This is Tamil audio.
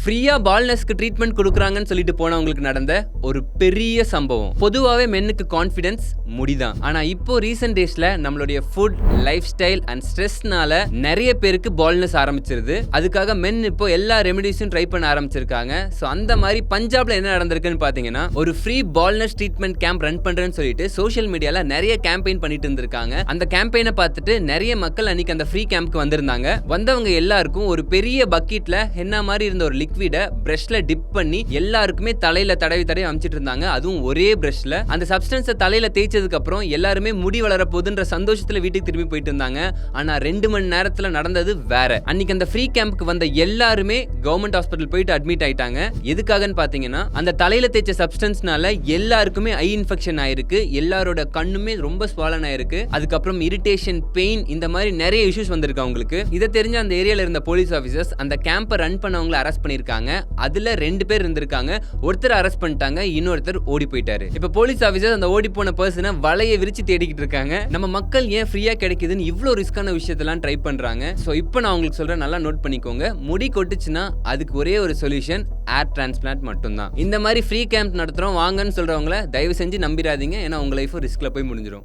ஃப்ரீயா பால்னஸ்க்கு ட்ரீட்மெண்ட் கொடுக்குறாங்கன்னு சொல்லிட்டு போனவங்களுக்கு நடந்த ஒரு பெரிய சம்பவம். பொதுவாகவே மென்னுக்கு கான்ஃபிடன்ஸ் முடிதான். ஆனா இப்போ ரீசெண்ட் டேஸ்ல நம்மளுடைய ஃபுட், லைஃப் ஸ்டைல் அண்ட் ஸ்ட்ரெஸ்னால நிறைய பேருக்கு பால்னஸ் ஆரம்பிச்சிருது. அதுக்காக மென் இப்போ எல்லா ரெமெடிஸும் ட்ரை பண்ண ஆரம்பிச்சிருக்காங்க. ஸோ அந்த மாதிரி பஞ்சாப்ல என்ன நடந்திருக்குன்னு பாத்தீங்கன்னா, ஒரு free baldness treatment camp run பண்றேன்னு சொல்லிட்டு சோஷியல் மீடியால நிறைய கேம்பெயின் பண்ணிட்டு இருந்திருக்காங்க. அந்த கேம்பெயினை பார்த்துட்டு நிறைய மக்கள் அன்னைக்கு அந்த ஃப்ரீ கேம்ப்க்கு வந்திருந்தாங்க. வந்தவங்க எல்லாருக்கும் ஒரு பெரிய பக்கெட்ல என்ன மாதிரி இருந்த ஒரு லிக்விட பிரஷ்ல டிப் பண்ணி எல்லாருக்குமே தலையில தடவி அமைச்சிட்டு இருந்தாங்க. அதுவும் ஒரே பிரஷ்ல. அந்த சப்ஸ்டன்ஸை தலையில தேய்ச்சதுக்கு அப்புறம் எல்லாருமே முடி வளர போகுதுன்ற சந்தோஷத்துல வீட்டுக்கு திரும்பி போயிட்டு இருந்தாங்க. ஆனா 2 மணி நேரத்துல நடந்தது வேற. அன்னைக்கு அந்த ஃப்ரீ கேம்ப்க்கு வந்த எல்லாருமே கவர்மெண்ட் ஹாஸ்பிட்டல் போயிட்டு அட்மிட் ஆயிட்டாங்க. எதுக்காகன்னு பாத்தீங்கன்னா, அந்த தலையில தேய்ச்ச சப்ஸ்டன்ஸ்னால எல்லாருக்குமே ஐ இன்ஃபெக்ஷன் ஆயிருக்கு. எல்லாரோட கண்ணுமே ரொம்ப ஸ்வாலன் ஆயிருக்கு. அதுக்கப்புறம் இரிட்டேஷன், பெயின், இந்த மாதிரி நிறைய இஷ்யூஸ் வந்திருக்கு அவங்களுக்கு. இதை தெரிஞ்ச அந்த ஏரியால இருந்த போலீஸ் ஆஃபீஸர்ஸ் அந்த கேம்பை ரன் பண்ணவங்களை அரெஸ்ட் பண்ணிருக்காங்க. அதுல 2 பேர் இருந்திருக்காங்க. ஒருத்தர் அரெஸ்ட் பண்ணிட்டாங்க, இன்னொருத்தர் ஓடி போயிட்டாரு. இப்ப போலீஸ் ஆஃபீஸர்ஸ் அந்த ஓடி போன பர்சனை வலையை விரிச்சு தேடிக்கிட்டு இருக்காங்க. நம்ம மக்கள் ஏன் ஃப்ரீயா கிடைக்குதுன்னு இவ்வளோ ரிஸ்கான விஷயத்தெல்லாம் ட்ரை பண்றாங்க. ஸோ இப்போ நான் உங்களுக்கு சொல்றேன், நல்லா நோட் பண்ணிக்கோங்க. முடி கொட்டுச்சுன்னா அதுக்கு ஒரே ஒரு சொல்யூஷன், ஏர் டிரான்ஸ்பிளான்ட் மட்டும்தான். இந்த மாதிரி ஃப்ரீ கேம்ப் நடத்துறோம் வாங்கன்னு சொல்றவங்கள தயவு செஞ்சு நம்பிடாதீங்க. ஏன்னா உங்க லைஃப் ரிஸ்க்ல போய் முடிஞ்சிடும்.